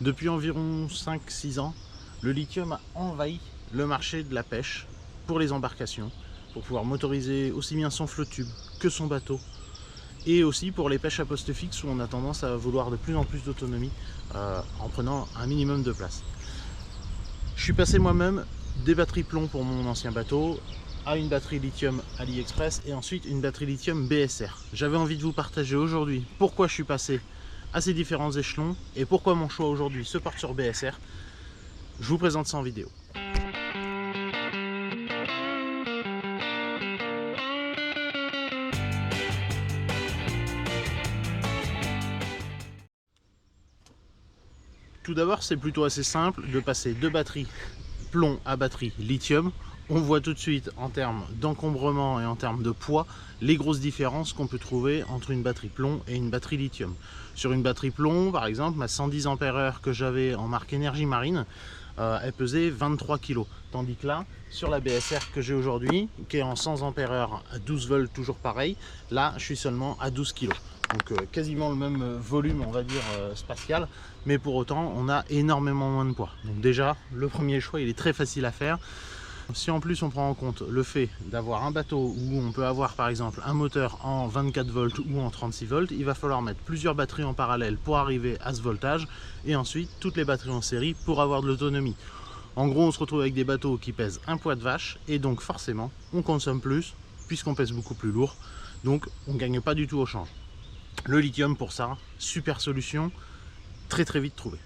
Depuis environ 5-6 ans, le lithium a envahi le marché de la pêche pour les embarcations, pour pouvoir motoriser aussi bien son flotte-tube que son bateau, et aussi pour les pêches à poste fixe où on a tendance à vouloir de plus en plus d'autonomie en prenant un minimum de place. Je suis passé moi-même des batteries plomb pour mon ancien bateau à une batterie lithium AliExpress et ensuite une batterie lithium BSR. J'avais envie de vous partager aujourd'hui pourquoi je suis passé à ces différents échelons et pourquoi mon choix aujourd'hui se porte sur BSR. Je vous présente ça en vidéo. Tout d'abord, c'est plutôt assez simple de passer de batterie plomb à batterie lithium. On voit tout de suite en termes d'encombrement et en termes de poids les grosses différences qu'on peut trouver entre une batterie plomb et une batterie lithium. Sur une batterie plomb, par exemple, ma 110 Ah que j'avais en marque Énergie Marine, elle pesait 23 kg. Tandis que là, sur la BSR que j'ai aujourd'hui, qui est en 100 Ah à 12 volts, toujours pareil, là, je suis seulement à 12 kg. Donc quasiment le même volume, on va dire, spatial, mais pour autant, on a énormément moins de poids. Donc déjà, le premier choix, il est très facile à faire. Si en plus on prend en compte le fait d'avoir un bateau où on peut avoir par exemple un moteur en 24 volts ou en 36 volts, il va falloir mettre plusieurs batteries en parallèle pour arriver à ce voltage et ensuite toutes les batteries en série pour avoir de l'autonomie. En gros, on se retrouve avec des bateaux qui pèsent un poids de vache et donc forcément on consomme plus puisqu'on pèse beaucoup plus lourd, donc on ne gagne pas du tout au change. Le lithium pour ça, super solution, très vite trouvée.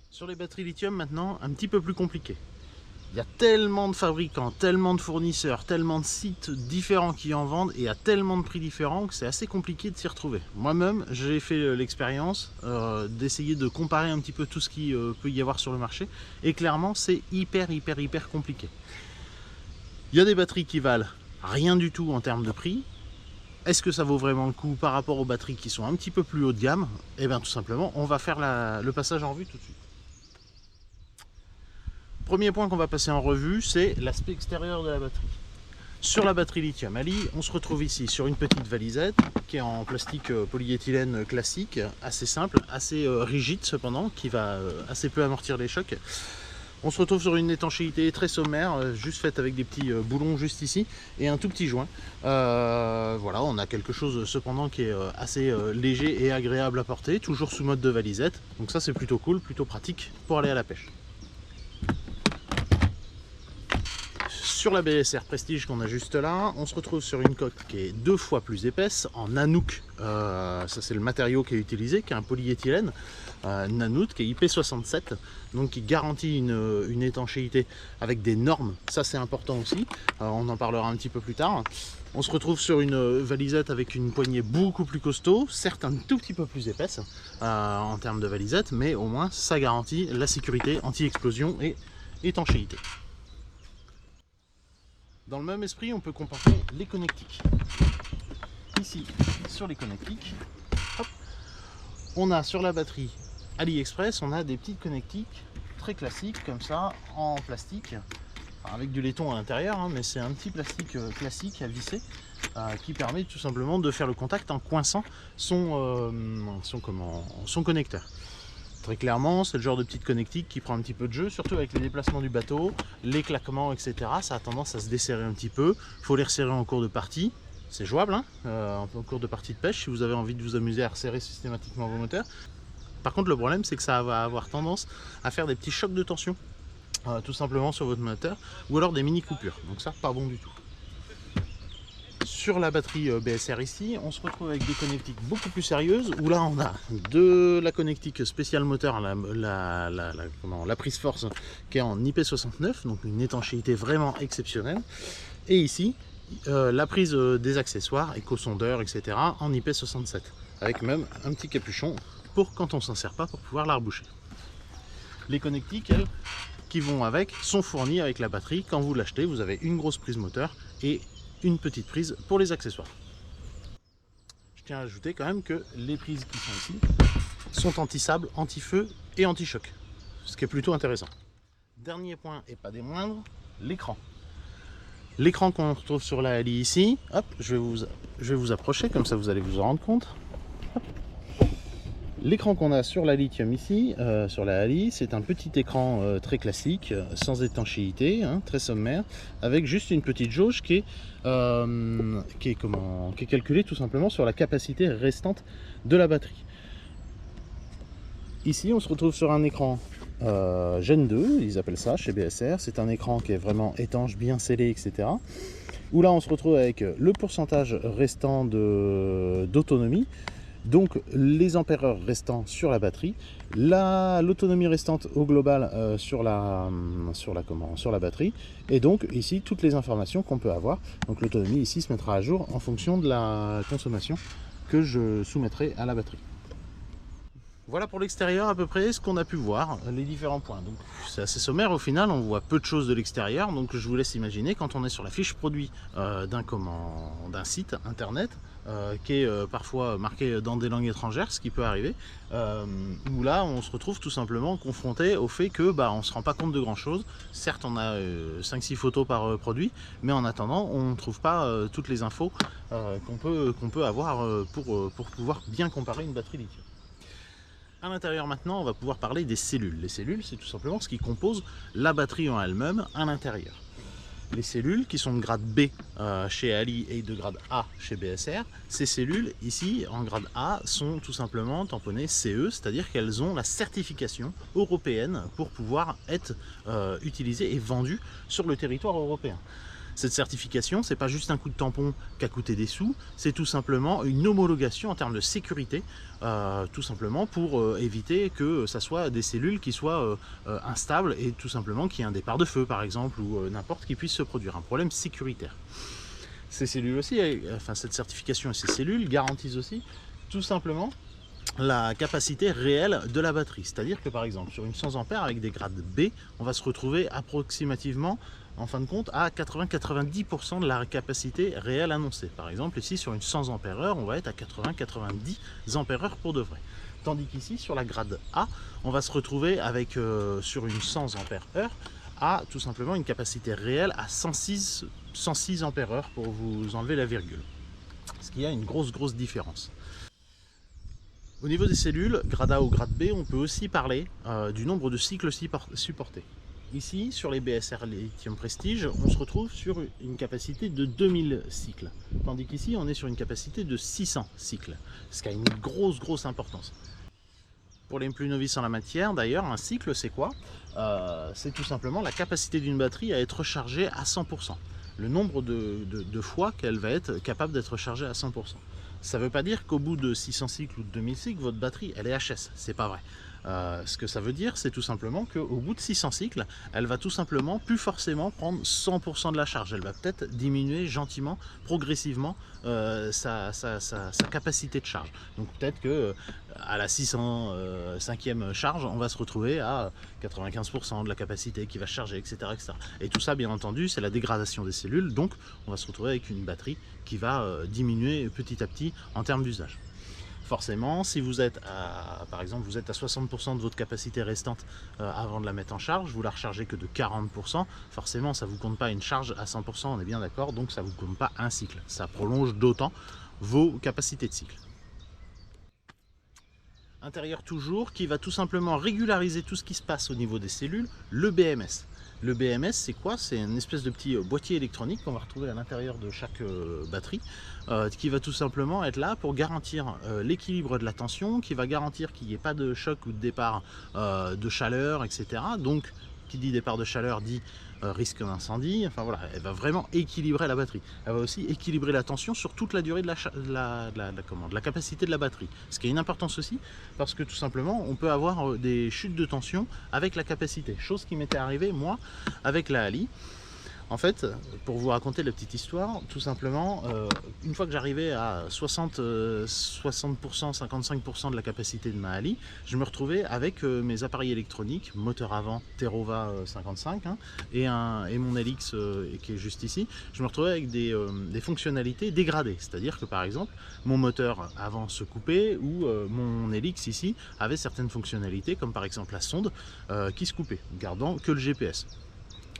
Sur les batteries lithium maintenant, un petit peu plus compliqué. Il y a tellement de fabricants, tellement de fournisseurs, tellement de sites différents qui en vendent et à tellement de prix différents que c'est assez compliqué de s'y retrouver. Moi-même, j'ai fait l'expérience d'essayer de comparer un petit peu tout ce qui peut y avoir sur le marché et clairement, c'est hyper compliqué. Il y a des batteries qui valent rien du tout en termes de prix. Est-ce que ça vaut vraiment le coup par rapport aux batteries qui sont un petit peu plus haut de gamme? Eh bien tout simplement, on va faire le passage en revue tout de suite. Premier point qu'on va passer en revue, c'est l'aspect extérieur de la batterie. Sur la batterie lithium Ali, on se retrouve ici sur une petite valisette qui est en plastique polyéthylène classique, assez simple, assez rigide cependant, qui va assez peu amortir les chocs. On se retrouve sur une étanchéité très sommaire, juste faite avec des petits boulons juste ici et un tout petit joint. Voilà, on a quelque chose cependant qui est assez léger et agréable à porter, toujours sous mode de valisette. Donc ça c'est plutôt cool, plutôt pratique pour aller à la pêche. Sur la BSR Prestige qu'on a juste là, on se retrouve sur une coque qui est 2 fois plus épaisse en nanook. Ça c'est le matériau qui est utilisé, qui est un polyéthylène nanook qui est IP67, donc qui garantit une étanchéité avec des normes. Ça c'est important aussi, on en parlera un petit peu plus tard. On se retrouve sur une valisette avec une poignée beaucoup plus costaud, certes un tout petit peu plus épaisse en termes de valisette, mais au moins ça garantit la sécurité anti-explosion et étanchéité. Dans le même esprit, on peut comparer les connectiques. Ici, sur les connectiques, hop, on a sur la batterie AliExpress, on a des petites connectiques très classiques, comme ça, en plastique, enfin, avec du laiton à l'intérieur, hein, mais c'est un petit plastique classique à visser, qui permet tout simplement de faire le contact en coinçant son connecteur. Très clairement, c'est le genre de petite connectique qui prend un petit peu de jeu, surtout avec les déplacements du bateau, les claquements, etc. Ça a tendance à se desserrer un petit peu. Il faut les resserrer en cours de partie. C'est jouable, hein, en cours de partie de pêche, si vous avez envie de vous amuser à resserrer systématiquement vos moteurs. Par contre, le problème, c'est que ça va avoir tendance à faire des petits chocs de tension, tout simplement sur votre moteur, ou alors des mini coupures. Donc ça, pas bon du tout. Sur la batterie BSR ici, on se retrouve avec des connectiques beaucoup plus sérieuses, où là on a de la connectique spéciale moteur, la prise force qui est en IP69, donc une étanchéité vraiment exceptionnelle, et ici la prise des accessoires, éco-sondeur, etc. en IP67, avec même un petit capuchon pour quand on s'en sert pas pour pouvoir la reboucher. Les connectiques, elles, qui vont avec, sont fournies avec la batterie. Quand vous l'achetez, vous avez une grosse prise moteur et une petite prise pour les accessoires. Je tiens à ajouter quand même que les prises qui sont ici sont anti-sable, anti-feu et anti-choc, ce qui est plutôt intéressant. Dernier point et pas des moindres, l'écran. L'écran qu'on retrouve sur la Ali ici, hop, je vais vous approcher, comme ça vous allez vous en rendre compte. Hop. L'écran qu'on a sur la Lithium ici, sur la Ali, c'est un petit écran très classique, sans étanchéité, hein, très sommaire, avec juste une petite jauge qui est calculée tout simplement sur la capacité restante de la batterie. Ici, on se retrouve sur un écran Gen 2, ils appellent ça chez BSR. C'est un écran qui est vraiment étanche, bien scellé, etc. Où là, on se retrouve avec le pourcentage restant d'autonomie. Donc les ampères-heure restants sur la batterie, l'autonomie restante au global sur la batterie, et donc ici toutes les informations qu'on peut avoir. Donc l'autonomie ici se mettra à jour en fonction de la consommation que je soumettrai à la batterie. Voilà pour l'extérieur à peu près ce qu'on a pu voir, les différents points. Donc c'est assez sommaire au final, on voit peu de choses de l'extérieur, donc je vous laisse imaginer quand on est sur la fiche produit d'un site internet, qui est parfois marqué dans des langues étrangères, ce qui peut arriver, où là on se retrouve tout simplement confronté au fait que on ne se rend pas compte de grand chose. Certes on a 5-6 photos par produit, mais en attendant on ne trouve pas toutes les infos qu'on peut avoir pour pouvoir bien comparer une batterie lithium. À l'intérieur maintenant, on va pouvoir parler des cellules. Les cellules, c'est tout simplement ce qui compose la batterie en elle-même à l'intérieur. Les cellules qui sont de grade B chez Ali et de grade A chez BSR, ces cellules ici en grade A sont tout simplement tamponnées CE, c'est-à-dire qu'elles ont la certification européenne pour pouvoir être utilisées et vendues sur le territoire européen. Cette certification, c'est pas juste un coup de tampon qui a coûté des sous, c'est tout simplement une homologation en termes de sécurité, tout simplement pour éviter que ça soit des cellules qui soient instables et tout simplement qu'il y ait un départ de feu par exemple ou n'importe qui puisse se produire, un problème sécuritaire. Ces cellules aussi, cette certification et ces cellules garantissent aussi tout simplement la capacité réelle de la batterie. C'est-à-dire que par exemple sur une 100 A avec des grades B, on va se retrouver approximativement en fin de compte à 80-90% de la capacité réelle annoncée. Par exemple ici sur une 100 Ah on va être à 80-90 Ah pour de vrai. Tandis qu'ici sur la grade A on va se retrouver avec sur une 100 Ah à tout simplement une capacité réelle à 106 Ah pour vous enlever la virgule. Ce qui a une grosse différence. Au niveau des cellules, grade A ou grade B, on peut aussi parler du nombre de cycles supportés. Ici, sur les BSR Lithium Prestige, on se retrouve sur une capacité de 2000 cycles. Tandis qu'ici, on est sur une capacité de 600 cycles. Ce qui a une grosse importance. Pour les plus novices en la matière, d'ailleurs, un cycle, c'est quoi? C'est tout simplement la capacité d'une batterie à être rechargée à 100%. Le nombre de fois qu'elle va être capable d'être rechargée à 100%. Ça ne veut pas dire qu'au bout de 600 cycles ou de 2000 cycles, votre batterie, elle est HS. C'est pas vrai. Ce que ça veut dire, c'est tout simplement qu'au bout de 600 cycles, elle va tout simplement plus forcément prendre 100% de la charge. Elle va peut-être diminuer gentiment, progressivement sa capacité de charge. Donc peut-être que à la 605e charge, on va se retrouver à 95% de la capacité qui va charger, etc., etc. Et tout ça, bien entendu, c'est la dégradation des cellules. Donc on va se retrouver avec une batterie qui va diminuer petit à petit en termes d'usage. Forcément, si vous êtes par exemple, vous êtes à 60% de votre capacité restante avant de la mettre en charge, vous la rechargez que de 40%, forcément ça ne vous compte pas une charge à 100%, on est bien d'accord, donc ça ne vous compte pas un cycle. Ça prolonge d'autant vos capacités de cycle. Intérieur toujours, qui va tout simplement régulariser tout ce qui se passe au niveau des cellules, le BMS. Le BMS, c'est quoi? C'est une espèce de petit boîtier électronique qu'on va retrouver à l'intérieur de chaque batterie, qui va tout simplement être là pour garantir l'équilibre de la tension, qui va garantir qu'il n'y ait pas de choc ou de départ de chaleur, etc. Donc, qui dit départ de chaleur dit risque d'incendie. Enfin voilà, elle va vraiment équilibrer la batterie. Elle va aussi équilibrer la tension sur toute la durée de la capacité de la batterie. Ce qui a une importance aussi, parce que tout simplement, on peut avoir des chutes de tension avec la capacité. Chose qui m'était arrivée, moi, avec la Ali. En fait, pour vous raconter la petite histoire, tout simplement, une fois que j'arrivais à 60%, 55% de la capacité de ma Ali, je me retrouvais avec mes appareils électroniques, moteur avant Terova 55 hein, et mon LX qui est juste ici. Je me retrouvais avec des fonctionnalités dégradées, c'est-à-dire que par exemple, mon moteur avant se coupait ou mon LX ici avait certaines fonctionnalités, comme par exemple la sonde qui se coupait, gardant que le GPS.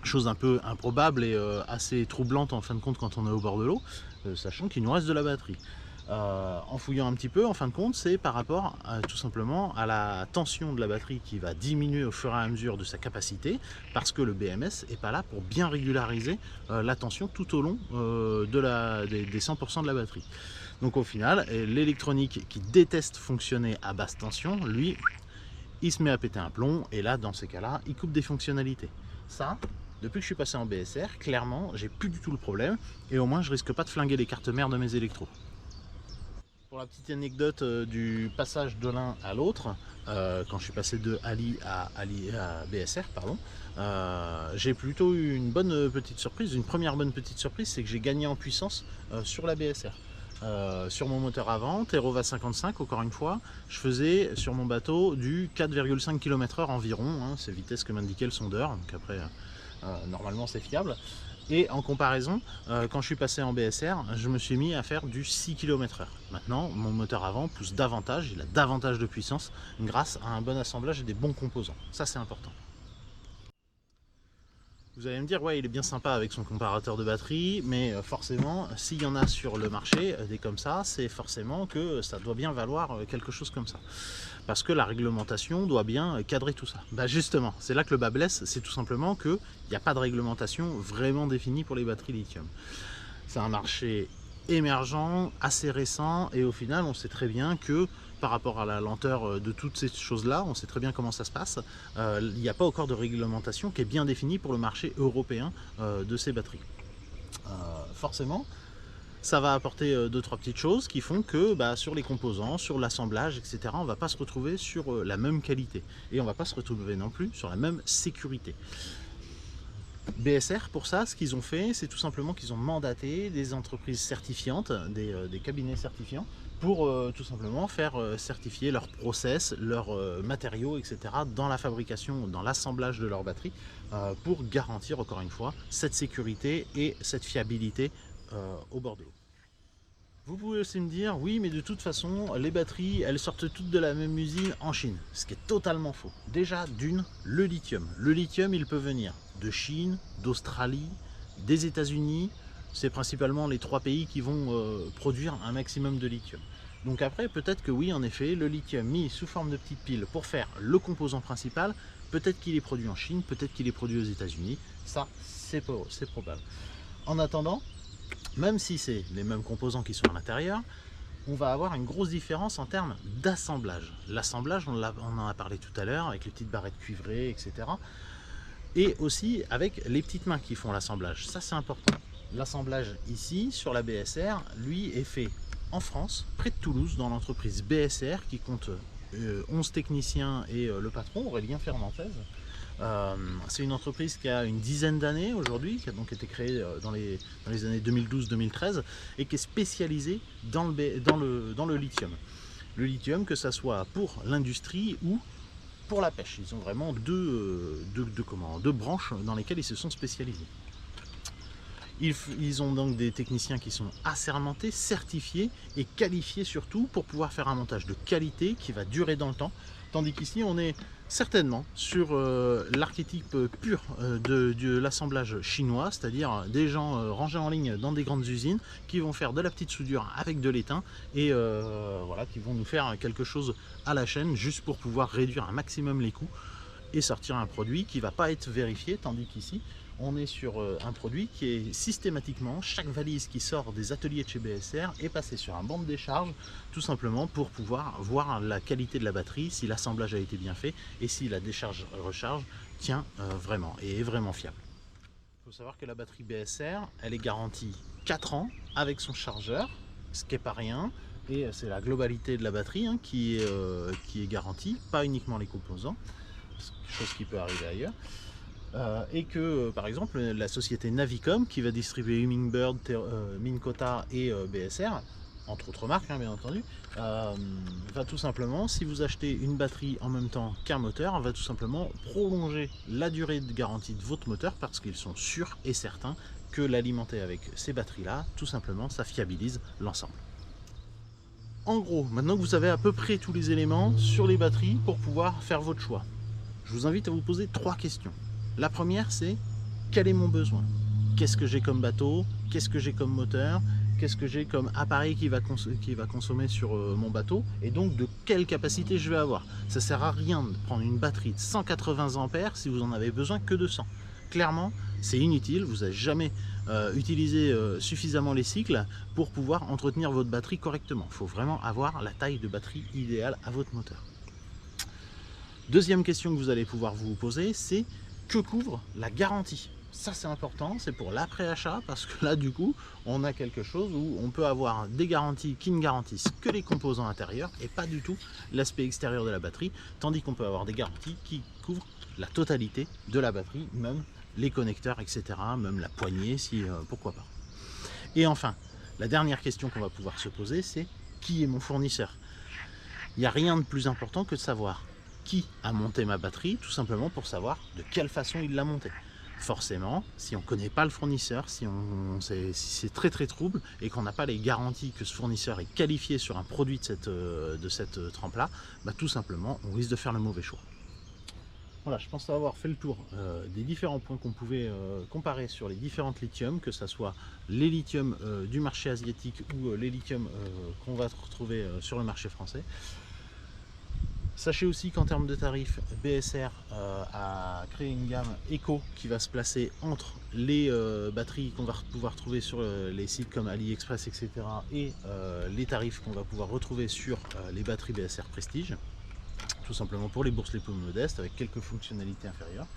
Chose un peu improbable et assez troublante en fin de compte quand on est au bord de l'eau, sachant qu'il nous reste de la batterie. en fouillant un petit peu, en fin de compte, c'est par rapport tout simplement à la tension de la batterie qui va diminuer au fur et à mesure de sa capacité, parce que le BMS n'est pas là pour bien régulariser la tension tout au long des 100% de la batterie. Donc au final, l'électronique qui déteste fonctionner à basse tension, lui, il se met à péter un plomb, et là, dans ces cas-là, il coupe des fonctionnalités. Ça, depuis que je suis passé en BSR, clairement, j'ai plus du tout le problème, et au moins, je risque pas de flinguer les cartes mères de mes électros. Pour la petite anecdote du passage de l'un à l'autre, quand je suis passé de Ali à BSR, pardon, j'ai plutôt eu une bonne petite surprise. Une première bonne petite surprise, c'est que j'ai gagné en puissance sur la BSR. Sur mon moteur avant, Terova 55, encore une fois, je faisais sur mon bateau du 4,5 km/h environ, hein, c'est vitesse que m'indiquait le sondeur, donc après normalement c'est fiable. Et en comparaison, quand je suis passé en BSR, je me suis mis à faire du 6 km/h. Maintenant, mon moteur avant pousse davantage, il a davantage de puissance grâce à un bon assemblage et des bons composants. Ça, c'est important. Vous allez me dire, ouais, il est bien sympa avec son comparateur de batterie, mais forcément, s'il y en a sur le marché, des comme ça, c'est forcément que ça doit bien valoir quelque chose comme ça. Parce que la réglementation doit bien cadrer tout ça. Bah justement, c'est là que le bas blesse, c'est tout simplement qu'il n'y a pas de réglementation vraiment définie pour les batteries lithium. C'est un marché émergent, assez récent, et au final, on sait très bien que par rapport à la lenteur de toutes ces choses-là, on sait très bien comment ça se passe. Il n'y a pas encore de réglementation qui est bien définie pour le marché européen de ces batteries. Forcément, ça va apporter 2-3 petites choses qui font que sur les composants, sur l'assemblage, etc., on ne va pas se retrouver sur la même qualité. Et on ne va pas se retrouver non plus sur la même sécurité. BSR, pour ça, ce qu'ils ont fait, c'est tout simplement qu'ils ont mandaté des entreprises certifiantes, des cabinets certifiants, pour tout simplement faire certifier leurs process, leurs matériaux, etc. dans la fabrication, dans l'assemblage de leurs batteries, pour garantir, encore une fois, cette sécurité et cette fiabilité au bord de l'eau. Vous pouvez aussi me dire, oui, mais de toute façon, les batteries, elles sortent toutes de la même usine en Chine, ce qui est totalement faux. Déjà, d'une, le lithium. Le lithium, il peut venir de Chine, d'Australie, des États-Unis. C'est principalement les 3 pays qui vont produire un maximum de lithium. Donc après, peut-être que oui, en effet, le lithium mis sous forme de petites piles pour faire le composant principal, peut-être qu'il est produit en Chine, peut-être qu'il est produit aux États-Unis. Ça, c'est probable. En attendant, même si c'est les mêmes composants qui sont à l'intérieur, on va avoir une grosse différence en termes d'assemblage. L'assemblage, on en a parlé tout à l'heure, avec les petites barrettes cuivrées, etc. Et aussi avec les petites mains qui font l'assemblage. Ça, c'est important. L'assemblage ici, sur la BSR, lui, est fait en France, près de Toulouse, dans l'entreprise BSR, qui compte 11 techniciens et le patron, Aurélien Fernandez. C'est une entreprise qui a une dizaine d'années aujourd'hui, qui a donc été créée dans les années 2012-2013 et qui est spécialisée dans le lithium. Le lithium, que ce soit pour l'industrie ou pour la pêche. Ils ont vraiment deux branches dans lesquelles ils se sont spécialisés. Ils ont donc des techniciens qui sont assermentés, certifiés et qualifiés surtout pour pouvoir faire un montage de qualité qui va durer dans le temps. Tandis qu'ici, on est certainement sur l'archétype pur de l'assemblage chinois, c'est-à-dire des gens rangés en ligne dans des grandes usines qui vont faire de la petite soudure avec de l'étain et voilà, qui vont nous faire quelque chose à la chaîne juste pour pouvoir réduire un maximum les coûts et sortir un produit qui ne va pas être vérifié, tandis qu'ici, on est sur un produit qui est systématiquement, chaque valise qui sort des ateliers de chez BSR est passée sur un banc de décharge, tout simplement pour pouvoir voir la qualité de la batterie, si l'assemblage a été bien fait et si la décharge-recharge tient vraiment et est vraiment fiable. Il faut savoir que la batterie BSR, elle est garantie 4 ans avec son chargeur, ce qui n'est pas rien, et c'est la globalité de la batterie qui est garantie, pas uniquement les composants, chose qui peut arriver ailleurs. Et que par exemple la société Navicom qui va distribuer Hummingbird, Minkota et BSR, entre autres marques bien entendu, va tout simplement, si vous achetez une batterie en même temps qu'un moteur, va tout simplement prolonger la durée de garantie de votre moteur parce qu'ils sont sûrs et certains que l'alimenter avec ces batteries là, tout simplement ça fiabilise l'ensemble. En gros, maintenant que vous avez à peu près tous les éléments sur les batteries pour pouvoir faire votre choix, je vous invite à vous poser 3 questions. La première, c'est quel est mon besoin? Qu'est-ce que j'ai comme bateau? Qu'est-ce que j'ai comme moteur? qu'est-ce que j'ai comme appareil qui va consommer sur mon bateau, et donc de quelle capacité je vais avoir. Ça sert à rien de prendre une batterie de 180 ampères si vous en avez besoin que de 100. Clairement, c'est inutile, vous n'avez jamais utilisé suffisamment les cycles pour pouvoir entretenir votre batterie correctement. Il faut vraiment avoir la taille de batterie idéale à votre moteur. Deuxième question que vous allez pouvoir vous poser, c'est que couvre la garantie? Ça c'est important, c'est pour l'après-achat, parce que là du coup on a quelque chose où on peut avoir des garanties qui ne garantissent que les composants intérieurs et pas du tout l'aspect extérieur de la batterie, tandis qu'on peut avoir des garanties qui couvrent la totalité de la batterie, même les connecteurs, etc., même la poignée, si pourquoi pas. Et enfin, la dernière question qu'on va pouvoir se poser, c'est qui est mon fournisseur? Il n'y a rien de plus important que de savoir qui a monté ma batterie, tout simplement pour savoir de quelle façon il l'a montée. Forcément, si on ne connaît pas le fournisseur, si c'est très trouble et qu'on n'a pas les garanties que ce fournisseur est qualifié sur un produit de cette trempe-là, bah, tout simplement, on risque de faire le mauvais choix. Voilà, je pense avoir fait le tour des différents points qu'on pouvait comparer sur les différentes lithiums, que ce soit les lithiums du marché asiatique ou les lithiums qu'on va retrouver sur le marché français. Sachez aussi qu'en termes de tarifs, BSR a créé une gamme Eco qui va se placer entre les batteries qu'on va pouvoir trouver sur les sites comme AliExpress, etc. et les tarifs qu'on va pouvoir retrouver sur les batteries BSR Prestige, tout simplement pour les bourses les plus modestes avec quelques fonctionnalités inférieures.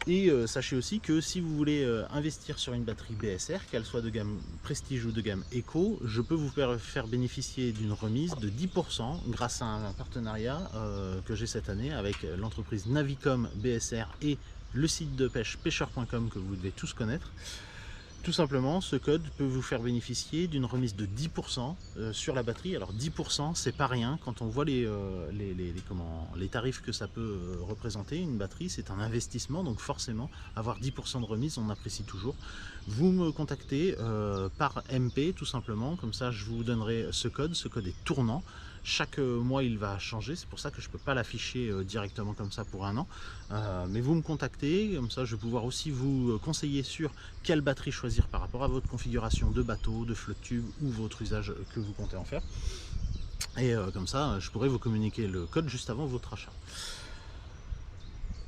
Et sachez aussi que si vous voulez investir sur une batterie BSR, qu'elle soit de gamme Prestige ou de gamme Eco, je peux vous faire bénéficier d'une remise de 10% grâce à un partenariat que j'ai cette année avec l'entreprise Navicom BSR et le site de pêche pêcheur.com que vous devez tous connaître. Tout simplement, ce code peut vous faire bénéficier d'une remise de 10% sur la batterie. Alors 10%, c'est pas rien quand on voit les tarifs que ça peut représenter. Une batterie, c'est un investissement, donc forcément, avoir 10% de remise, on apprécie toujours. Vous me contactez par MP, tout simplement, comme ça je vous donnerai ce code. Ce code est tournant. Chaque mois il va changer, c'est pour ça que je ne peux pas l'afficher directement comme ça pour un an, mais vous me contactez, comme ça je vais pouvoir aussi vous conseiller sur quelle batterie choisir par rapport à votre configuration de bateau, de flotte tube ou votre usage que vous comptez en faire, et comme ça je pourrai vous communiquer le code juste avant votre achat.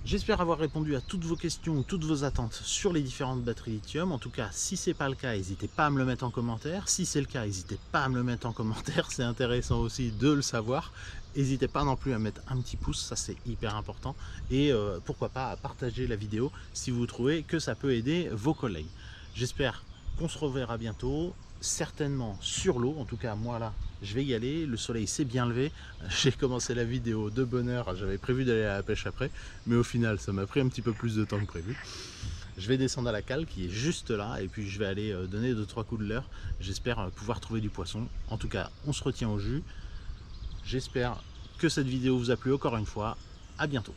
J'espère avoir répondu à toutes vos questions ou toutes vos attentes sur les différentes batteries lithium. En tout cas, si ce n'est pas le cas, n'hésitez pas à me le mettre en commentaire. Si c'est le cas, n'hésitez pas à me le mettre en commentaire. C'est intéressant aussi de le savoir. N'hésitez pas non plus à mettre un petit pouce, ça c'est hyper important. Et pourquoi pas à partager la vidéo si vous trouvez que ça peut aider vos collègues. J'espère qu'on se reverra bientôt, certainement sur l'eau. En tout cas, moi là, je vais y aller. Le soleil s'est bien levé. J'ai commencé la vidéo de bonne heure. J'avais prévu d'aller à la pêche après, mais au final, ça m'a pris un petit peu plus de temps que prévu. Je vais descendre à la cale qui est juste là et puis je vais aller donner 2-3 coups de leurre. J'espère pouvoir trouver du poisson. En tout cas, on se retient au jus. J'espère que cette vidéo vous a plu encore une fois. À bientôt.